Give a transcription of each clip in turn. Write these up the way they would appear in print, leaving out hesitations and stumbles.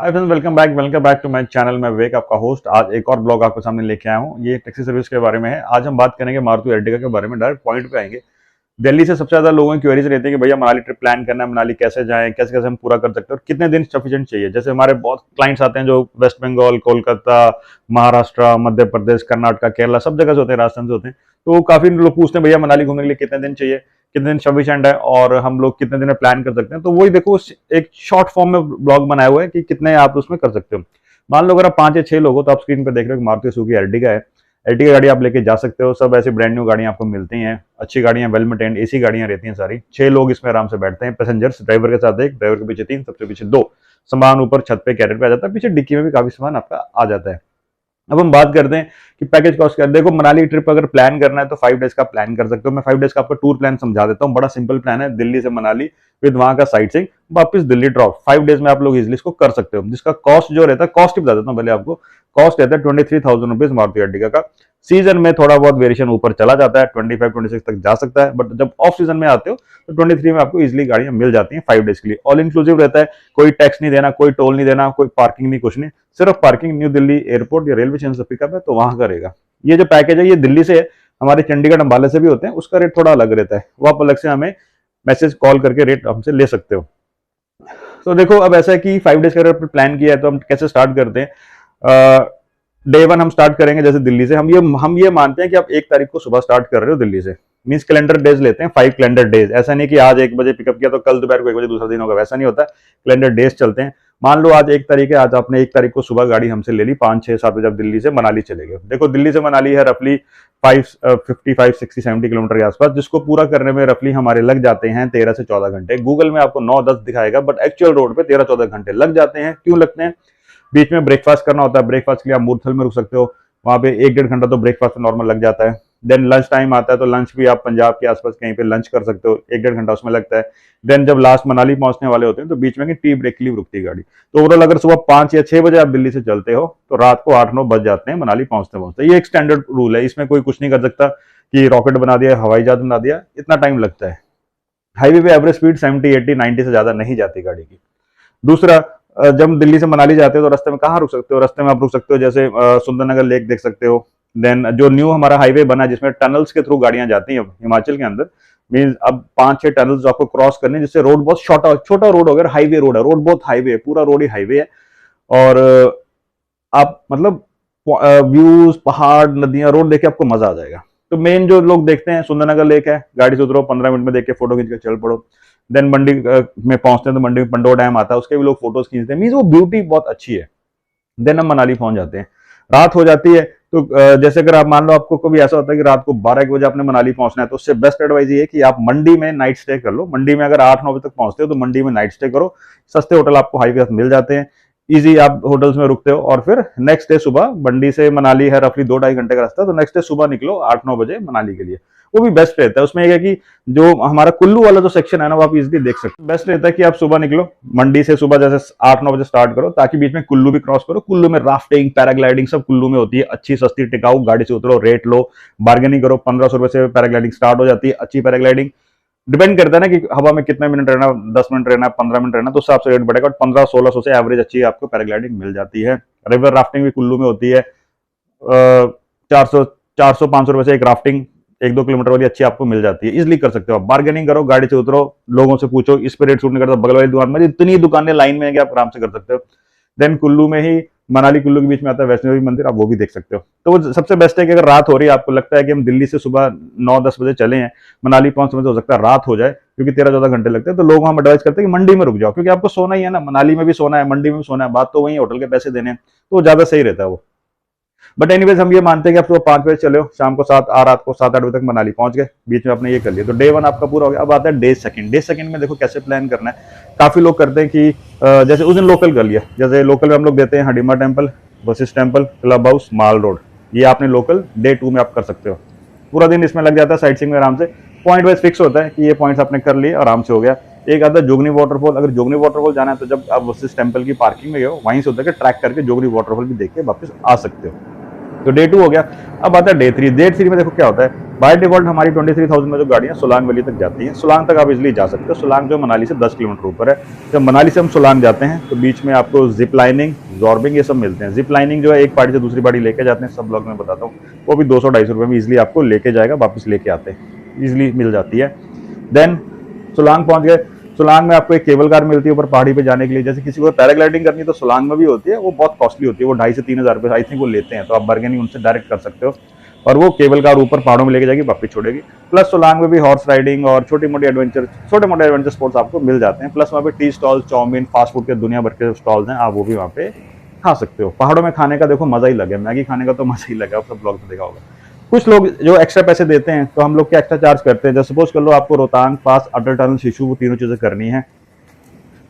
Hi friends, welcome back to my channel. मैं विवेक, आपका host. आज एक और ब्लॉग आपके सामने लेके आया हूँ। ये टैक्सी सर्विस के बारे में है। आज हम बात करेंगे मारुति अर्टिगा के बारे में। डायरेक्ट पॉइंट पे आएंगे। दिल्ली से सबसे ज्यादा लोगों की क्वेरीज रहती है कि भैया मनाली ट्रिप प्लान करना है, मनाली कैसे जाएं, कैसे कैसे हम पूरा कर सकते हैं और कितने दिन सफिशिएंट चाहिए। जैसे हमारे बहुत क्लाइंट्स आते हैं जो वेस्ट बंगाल, कोलकाता, महाराष्ट्र, मध्य प्रदेश, कर्नाटका, केरला सब जगह से होते हैं, राजस्थान से होते हैं। तो काफी लोग पूछते हैं भैया मनाली घूमने के लिए कितने दिन चाहिए, कितने दिन सफिशिएंट है और हम लोग कितने दिन में प्लान कर सकते हैं। तो वही देखो, एक शॉर्ट फॉर्म में ब्लॉग बनाया हुआ है कि कितने आप उसमें कर सकते हो। मान लो अगर आप 5 या 6 लोग हो तो आप स्क्रीन पे देख रहे हो कि मारुति सुजुकी अर्टिगा है। अर्टिगा गाड़ी आप लेके जा सकते हो। सब ऐसी ब्रांड न्यू गाड़ियां आपको मिलती हैं, अच्छी गाड़ियां, वेल मेंटेन्ड एसी गाड़ियां रहती हैं सारी। 6 लोग इसमें आराम से बैठते हैं, पैसेंजर्स, ड्राइवर के साथ एक, ड्राइवर के पीछे 3, सबसे पीछे 2। सामान ऊपर छत पे कैरियर पे आ जाता है, पीछे डिक्की में भी काफी सामान आपका आ जाता है। अब हम बात करते हैं कि पैकेज कॉस्ट क्या है। देखो, मनाली ट्रिप अगर प्लान करना है तो 5 डेज का प्लान कर सकते हो। मैं 5 डेज का आपको टूर प्लान समझा देता हूँ। बड़ा सिंपल प्लान है, दिल्ली से मनाली विद वहां का साइट सीइंग, वापस दिल्ली ड्रॉप। 5 डेज में आप लोग इजिली इसको कर सकते हो। जिसका कॉस्ट जो रहता है, कॉस्ट ही बता देता हूँ पहले आपको। कॉस्ट रहता है 23,000 रुपीज मारुति अर्टिगा का। सीजन में थोड़ा बहुत वेरिएशन ऊपर चला जाता है, 25-26 तक जा सकता है, बट जब ऑफ सीजन में आते हो तो 23 में आपको इजिली गाड़ियां मिल जाती हैं 5 डेज के लिए। ऑल इंक्लूसिव रहता है, कोई टैक्स नहीं देना, कोई टोल नहीं देना, कोई पार्किंग नहीं, कुछ नहीं। सिर्फ पार्किंग न्यू दिल्ली एयरपोर्ट या रेलवे स्टेशन से पिकअप है तो वहां करेगा। ये जो पैकेज है ये दिल्ली से है, हमारे चंडीगढ़ अंबाला से भी होते हैं। उसका रेट थोड़ा अलग रहता है, वो आप अलग से हमें मैसेज कॉल करके रेट हमसे ले सकते हो। तो देखो, अब ऐसा है कि 5 डेज का अगर प्लान किया है तो हम कैसे स्टार्ट करते हैं। डे 1 हम स्टार्ट करेंगे जैसे दिल्ली से। हम ये मानते हैं कि आप 1 तारीख को सुबह स्टार्ट कर रहे हो दिल्ली से। मींस कैलेंडर डेज लेते हैं, 5 कैलेंडर डेज। ऐसा नहीं कि आज 1 बजे पिकअप किया तो कल दोपहर को 1 बजे दूसरा दिन होगा, वैसा नहीं होता। कैलेंडर डेज चलते हैं। मान लो आज 1 तारीख है, आज आपने 1 तारीख को सुबह गाड़ी हमसे ले ली 5-6-7 बजे, आप दिल्ली से मनाली चले गए। देखो, दिल्ली से मनाली है रफली 55-60-70 किलोमीटर के आसपास, जिसको पूरा करने में रफली हमारे लग जाते हैं 13 से 14 घंटे। गूगल में आपको 9-10 दिखाएगा, बट एक्चुअल रोड पे 13-14 घंटे लग जाते हैं। क्यों लगते हैं? बीच में ब्रेकफास्ट करना होता है। ब्रेकफास्ट के लिए आप मूर्थल में रुक सकते हो, वहां पे 1-1.5 घंटा तो ब्रेकफास्ट नॉर्मल लग जाता है। देन लंच टाइम आता है तो लंच भी आप पंजाब के आसपास कहीं पे लंच कर सकते हो, 1-1.5 घंटा उसमें लगता है। देन जब लास्ट मनाली पहुंचने वाले होते हैं तो बीच में टी ब्रेक के लिए रुकती है गाड़ी। तो ओवरऑल अगर सुबह 5 या 6 बजे आप दिल्ली से चलते हो तो रात को 8-9 बज जाते हैं मनाली पहुंचते पहुंचते। ये एक स्टैंडर्ड रूल है, इसमें कोई कुछ नहीं कर सकता कि रॉकेट बना दिया, हवाई जहाज बना दिया, इतना टाइम लगता है। हाईवे पे एवरेज स्पीड 70-80-90 से ज्यादा नहीं जाती गाड़ी की। दूसरा, जब दिल्ली से मनाली जाते हो तो रास्ते में कहाँ रुक सकते हो? रास्ते में आप रुक सकते हो जैसे सुंदरनगर लेक देख सकते हो। देन जो न्यू हमारा हाईवे बना है जिसमें टनल्स के थ्रू गाड़ियां जाती हैं हिमाचल के अंदर, मीन अब 5-6 टनल्स आपको क्रॉस करने, जिससे रोड बहुत छोटा छोटा रोड हो गया। हाईवे रोड है, रोड बहुत हाईवे है, पूरा रोड ही हाईवे है। और आप मतलब व्यूज, पहाड़, नदियां, रोड देख के आपको मजा आ जाएगा। तो मेन जो लोग देखते हैं, सुंदरनगर लेक है, गाड़ी से उतरो, 15 मिनट में देख के फोटो खींच के चल पड़ो। देन मंडी में पहुंचते हैं तो मंडी में पंडोह डैम आता है, उसके भी लोग फोटोज खींचते हैं। मीन्स वो ब्यूटी बहुत अच्छी है। देन हम मनाली पहुंच जाते हैं, रात हो जाती है। तो जैसे अगर आप मान लो आपको कभी ऐसा होता है कि रात को 12-1 बजे आपने मनाली पहुंचना है, तो उससे बेस्ट एडवाइस ये है कि आप मंडी में नाइट स्टे कर लो। मंडी में अगर 8-9 बजे तक पहुंचते हो तो मंडी में नाइट स्टे करो। सस्ते होटल आपको हाईवे मिल जाते हैं, इजी आप होटल्स में रुकते हो। और फिर नेक्स्ट डे सुबह, मंडी से मनाली है रफली 2-2.5 घंटे का रास्ता, तो नेक्स्ट डे सुबह निकलो 8-9 बजे मनाली के लिए। वो भी बेस्ट रहता है। उसमें यह है कि जो हमारा कुल्लू वाला जो सेक्शन है ना, वो आप इजिली देख सकते हो। बेस्ट रहता है कि आप सुबह निकलो, मंडी से सुबह जैसे 8-9 बजे स्टार्ट करो, ताकि बीच में कुल्लू भी क्रॉस करो। कुल्लू में राफ्टिंग, पैराग्लाइडिंग सब कुल्लू में होती है। अच्छी, सस्ती, टिकाऊ। गाड़ी से उतरो, रेट लो, बार्गेनिंग करो। 1500 रुपए से पैराग्लाइडिंग स्टार्ट हो जाती है। अच्छी पैराग्लाइडिंग डिपेंड करता है ना कि हवा में कितने मिनट रहना, 10 मिनट रहना, 15 मिनट रहना, तो उससे आपसे रेट बढ़ेगा। 1500-1600 से एवरेज अच्छी आपको पैराग्लाइडिंग मिल जाती है। रिवर राफ्टिंग भी कुल्लू में होती है। 400-500 रुपए से एक राफ्टिंग 1-2 किलोमीटर वाली अच्छी आपको मिल जाती है। इजिली कर सकते हो आप। बार्गेनिंग करो, गाड़ी से उतरो, लोगों से पूछो, इस पे रेट सूट नहीं करता, बगल वाली दुकान में, इतनी दुकानें लाइन में है कि आप आराम से कर सकते हो। देन कुल्लू में ही, मनाली कुल्लू के बीच में आता है वैष्णो देवी मंदिर, आप वो भी देख सकते हो। तो वो सबसे बेस्ट है कि अगर रात हो रही है, आपको लगता है कि हम दिल्ली से सुबह 9-10 बजे चले हैं, मनाली पहुंचने में हो सकता है रात हो जाए, क्योंकि 13-14 घंटे लगते हैं, तो लोग हम एडवाइस करते हैं कि मंडी में रुक जाओ, क्योंकि आपको सोना ही है ना, मनाली में भी सोना है, मंडी में भी सोना है, बात तो वही, होटल के पैसे देने हैं, तो ज्यादा सही रहता है वो। बट एनीवेज, हम ये मानते हैं कि आप सुबह 5 बजे चले हो, शाम को रात को 7-8 बजे तक मनाली पहुंच गए, बीच में आपने ये कर लिया, तो डे 1 आपका पूरा हो गया। अब आता है डे सेकंड। डे सेकंड में देखो कैसे प्लान करना है। काफी लोग करते हैं कि जैसे उस दिन लोकल कर लिया, जैसे लोकल में हम लोग देते हैं Hadimba temple, Vashisht temple, club house, mall road. ये आपने लोकल डे 2 में आप कर सकते हो। पूरा दिन इसमें लग जाता है साइट सीइंग में आराम से। पॉइंट वाइज फिक्स होता है कि ये पॉइंट्स आपने कर लिए, आराम से हो गया। एक आता है जोगनी वाटरफॉल। अगर जोगनी वाटरफॉल जाना है तो जब आप वशिष्ठ टेम्पल की पार्किंग में गए हो, वहीं से होता है कि ट्रैक करके जोगनी वाटरफॉल भी देख के वापस आ सकते हो। तो डे 2 हो गया। अब आता है डे 3। डे 3 में देखो क्या होता है, बाय डिफॉल्ट हमारी 23,000 में जो गाड़ियां सोलांग वैली तक जाती हैं, सोलांग तक आप इजीली जा सकते हो। सोलांग जो मनाली से 10 किलोमीटर ऊपर है। जब मनाली से हम सोलांग जाते हैं तो बीच में आपको जिप लाइनिंग, जॉर्बिंग ये सब मिलते हैं। जिप लाइनिंग जो है एक पार्टी से दूसरी पार्टी लेके जाते हैं, सब ब्लॉग में बताता हूँ, वो भी 200-250 रुपये में इजिली आपको लेके जाएगा, वापस लेके आते हैं, इजिली मिल जाती है। देन सोलांग पहुंच गए। सोलांग में आपको एक केबल कार मिलती है ऊपर पहाड़ी पे जाने के लिए। जैसे किसी को पैराग्लाइडिंग करनी है तो सोलांग में भी होती है, वो बहुत कॉस्टली होती है, वो 2,500 से 3,000 रुपये आई थिंक वो लेते हैं, तो आप बर्गेनिंग उनसे डायरेक्ट कर सकते हो और वो केबल कार ऊपर पहाड़ों में लेके जाएगी, वापस छोड़ेगी। प्लस सोलांग में भी हॉर्स राइडिंग और छोटे मोटे एडवेंचर स्पोर्ट्स आपको मिल जाते हैं। प्लस वहाँ पे tea stall, chowmein, fast food के दुनिया भर के स्टॉल्स हैं, आप वो भी वहाँ पे खा सकते हो। पहाड़ों में खाने का देखो मजा ही लगे, मैगी खाने का तो मजा ही लगा, आप सब ब्लॉग में देखा होगा। कुछ लोग जो एक्स्ट्रा पैसे देते हैं तो हम लोग क्या एक्स्ट्रा चार्ज करते हैं। जैसे सपोज कर लो आपको रोहतांग पास, अटल टनल, शिशु, वो तीनों चीजें करनी है।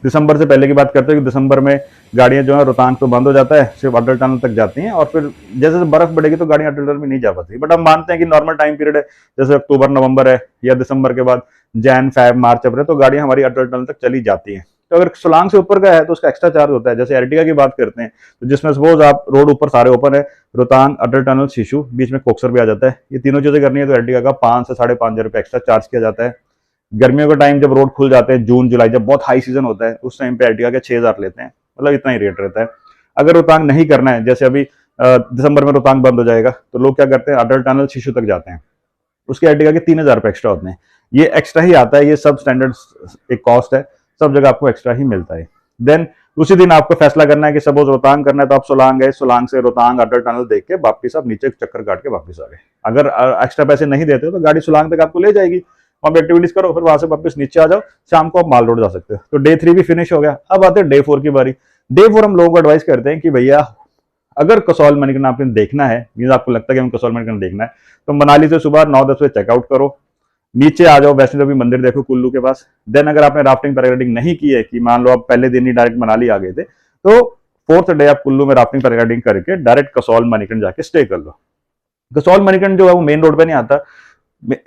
दिसंबर से पहले की बात करते हैं कि दिसंबर में गाड़ियां जो है रोहतांग तो बंद हो जाता है, सिर्फ अटल टनल तक जाती हैं और फिर जैसे जैसे बर्फ बढ़ेगी तो गाड़ियां अटल टनल में नहीं जा पाती। बट हम मानते हैं कि नॉर्मल टाइम पीरियड है, जैसे अक्टूबर नवंबर है या दिसंबर के बाद जैन फेब मार्च अप्रैल, तो गाड़ियां हमारी अटल टनल तक चली जाती हैं। तो अगर सोलांग से ऊपर का है तो उसका एक्स्ट्रा चार्ज होता है। जैसे एर्टिगा की बात करते हैं तो जिसमें सपोज आप रोड ऊपर सारे ओपन है, रोहतांग, अटल टनल, शिशु, बीच में कोक्सर भी आ जाता है, ये तीनों चीजें करनी है तो एर्टिगा का 5 से 5,500 रुपये एक्स्ट्रा चार्ज किया जाता है। गर्मियों का टाइम जब रोड खुल जाते हैं, जून जुलाई जब बहुत हाई सीजन होता है, उस टाइम पे एर्टिगा के 6,000 लेते हैं, मतलब इतना ही रेट रहता है। अगर रोहतांग नहीं करना है, जैसे अभी दिसंबर में रोहतांग बंद हो जाएगा, तो लोग क्या करते हैं, अटल टनल, शिशु तक जाते हैं, उसके एर्टिगा के 3,000 रुपये एक्स्ट्रा होते हैं। ये एक्स्ट्रा ही आता है, ये सब स्टैंडर्ड एक कॉस्ट है, सब जगह आपको एक्स्ट्रा ही मिलता है। देन उसी दिन आपको फैसला करना है कि सपोज रोहतांग करना है तो आप सोलांग गए, सोलांग से रोहतांग अटल टनल देख के वापिस आप नीचे चक्कर काट के वापस आ गए। अगर एक्स्ट्रा पैसे नहीं देते हो तो गाड़ी सोलांग तक आपको ले जाएगी, वहां पे एक्टिविटीज करो, फिर वहां से वापस नीचे आ जाओ, शाम को आप माल रोड जा सकते हो। तो डे 3 भी फिनिश हो गया। अब आते हैं डे 4 की बारी। डे 4 हम लोगों को एडवाइस करते हैं कि भैया अगर कसौल मणिकर्ण आपने देखना है, मीन आपको लगता है कि हमें कसौल मणिकर्ण देखना है, तो मनाली से सुबह 9-10 बजे चेकआउट करो, नीचे आ जाओ, वैष्णो देवी मंदिर देखो कुल्लू के पास। देन अगर आपने राफ्टिंग पैराग्लाइडिंग नहीं की है, कि मान लो आप पहले दिन ही डायरेक्ट मनाली आ गए थे, तो 4th डे आप कुल्लू में राफ्टिंग पैराग्लाइडिंग करके डायरेक्ट कसौल मणिकर्ण जाके स्टे कर लो। कसौल मणिकर्ण जो है वो मेन रोड पे नहीं आता,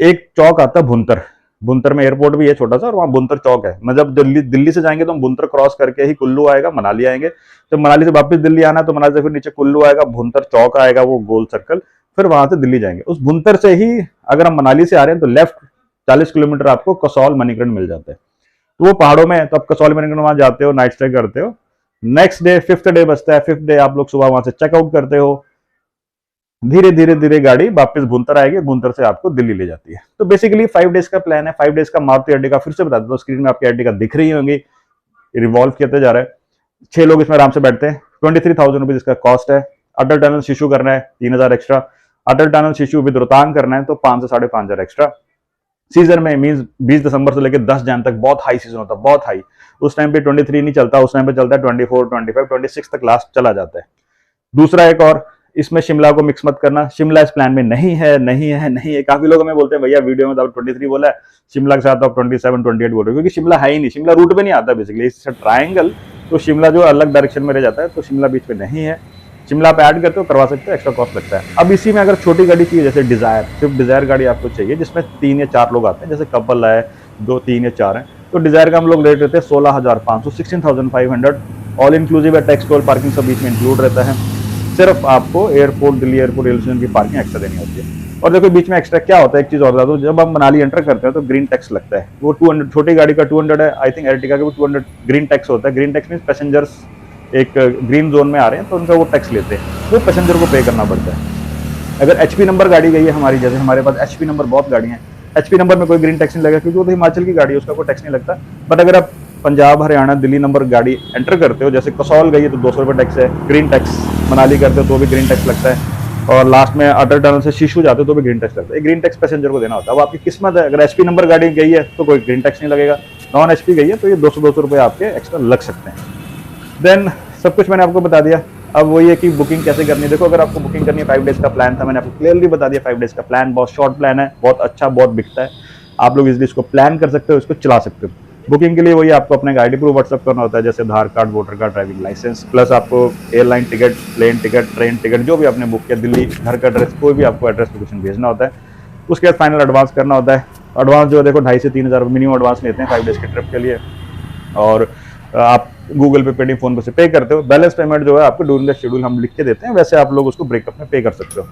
एक चौक आता है भुंतर, भुंतर में एयरपोर्ट भी है छोटा सा और वहां बुंतर चौक है। मतलब दिल्ली से जाएंगे तो हम बुंतर क्रॉस करके ही कुल्लू आएगा, मनाली आएंगे। तो मनाली से वापस दिल्ली आना तो मनाली से फिर नीचे कुल्लू आएगा, भुंतर चौक आएगा, वो गोल सर्कल, फिर वहां से दिल्ली जाएंगे। उस भुंतर से ही अगर हम मनाली से आ रहे हैं तो लेफ्ट 40 किलोमीटर आपको कसौल मणिकर्ण मिल जाता है। तो वो पहाड़ों में है, तो आप कसौल मणिकर्ण वहां जाते हो, नाइट स्टे करते हो। नेक्स्ट डे 5th डे बचता है, 5th डे आप लोग सुबह वहां से चेकआउट करते हो, धीरे धीरे धीरे गाड़ी वापस भुंतर आएगी, भुंतर से आपको दिल्ली ले जाती है। तो बेसिकली 5 डेज का प्लान है। 5 डेज का मारुति एर्टिगा फिर से बता देता हूं, स्क्रीन में आपकी एर्टिगा दिख रही होंगी, रिवॉल्व करते जा रहा है। 6 लोग इसमें आराम से बैठते हैं। 23,000 रुपीज इसका कॉस्ट है। अटल टनल शिशु करना है 3,000 एक्स्ट्रा, अटल टनल शिशु विद रोहतांग करना है तो 5 से 5,500 एक्स्ट्रा। सीजन में मीन 20 दिसंबर से लेकर 10 जन तक बहुत हाई सीजन होता है, बहुत हाई। उस टाइम पे 23 नहीं चलता, उस टाइम पे चलता है 24, 25, 26 तक लास्ट चला जाता है। दूसरा एक और, इसमें शिमला को मिक्स मत करना, शिमला इस प्लान में नहीं है, नहीं है, नहीं है। काफी लोग हमें बोलते हैं भैया वीडियो में तो आप 23 बोला है, शिमला के साथ आप 27, 28 बोल रहे हो, क्योंकि शिमला है ही नहीं, शिमला रूट पे नहीं आता बेसिकली, इट्स ट्रायंगल, तो शिमला जो अलग डायरेक्शन में रह जाता है, तो शिमला बीच में नहीं है। शिमला पे ऐड करते हो, करवा सकते हो, एक्स्ट्रा कॉस्ट लगता है। अब इसी में अगर छोटी गाड़ी चाहिए, जैसे डिजायर, सिर्फ डिजायर गाड़ी आपको चाहिए जिसमें 3 या 4 लोग आते हैं, जैसे कपल है, 2, 3 या 4 है, तो डिजायर का हम लोग रेट रहते हैं 16,500, 16,500, ऑल इंक्लूसिव है, टैक्स टोल पार्किंग सब बीच में इंक्लूड रहता है। सिर्फ आपको airport, Delhi airport, railway station की पार्किंग एक्स्ट्रा देनी होती है। और देखो बीच में एक्स्ट्रा क्या होता है, एक चीज और बता दो, जब हम मनाली एंटर करते हैं तो ग्रीन टैक्स लगता है, वो 200, छोटी गाड़ी का 200 है, आई थिंक एर्टिगा का भी 200 ग्रीन टैक्स होता है। ग्रीन टैक्स मीन पैसेंजर्स एक ग्रीन जोन में आ रहे हैं तो उनका वो टैक्स लेते हैं, वो पैसेंजर को पे करना पड़ता है। अगर एचपी नंबर गाड़ी गई है हमारी, जैसे हमारे पास एचपी नंबर बहुत गाड़ियां हैं, एचपी नंबर में कोई ग्रीन टैक्स नहीं लगेगा क्योंकि वो तो हिमाचल की गाड़ी है, उसका कोई टैक्स नहीं लगता। बट अगर आप पंजाब, हरियाणा, दिल्ली नंबर गाड़ी एंटर करते हो, जैसे कसौल गई है तो 200 रुपये टैक्स है, ग्रीन टैक्स। मनाली करते हो तो भी ग्रीन टैक्स लगता है, और लास्ट में अटल टनल से शिशु जाते हो तो भी ग्रीन टैक्स लगता है। ग्रीन टैक्स पैसेंजर को देना होता है, अब आपकी किस्मत है। अगर एचपी नंबर गाड़ी गई है तो कोई ग्रीन टैक्स नहीं लगेगा, नॉन एचपी गई है तो ये 200 रुपये आपके एक्स्ट्रा लग सकते हैं। देन सब कुछ मैंने आपको बता दिया। अब वही है कि बुकिंग कैसे करनी है। देखो अगर आपको बुकिंग करनी है, 5 डेज का प्लान था, मैंने आपको क्लियरली बता दिया। 5 डेज का प्लान बहुत शॉर्ट प्लान है, बहुत अच्छा, बहुत बिकता है। आप लोग इजिली इसको प्लान कर सकते हो, इसको चला सकते हो। बुकिंग के लिए वही आपको अपने आईडी प्रूफ व्हाट्सअप करना होता है, जैसे Aadhaar card, voter card, driving licence, plus आपको airline ticket, plane ticket, train ticket, जो भी आपने बुक किया, दिल्ली घर का एड्रेस, कोई भी आपको एड्रेस लोकेशन भेजना होता है। उसके बाद फाइनल एडवांस करना होता है। एडवांस जो देखो 2,500 से 3,000 मिनिमम एडवांस लेते हैं 5 डेज के ट्रिप के लिए। और आप गूगल पे, पेटीएम, फोन पे से पे करते हो। बैलेंस पेमेंट जो है आपको ड्यूरिंग द शेड्यूल हम लिख के देते हैं, वैसे आप लोग उसको ब्रेकअप में पे कर सकते हो।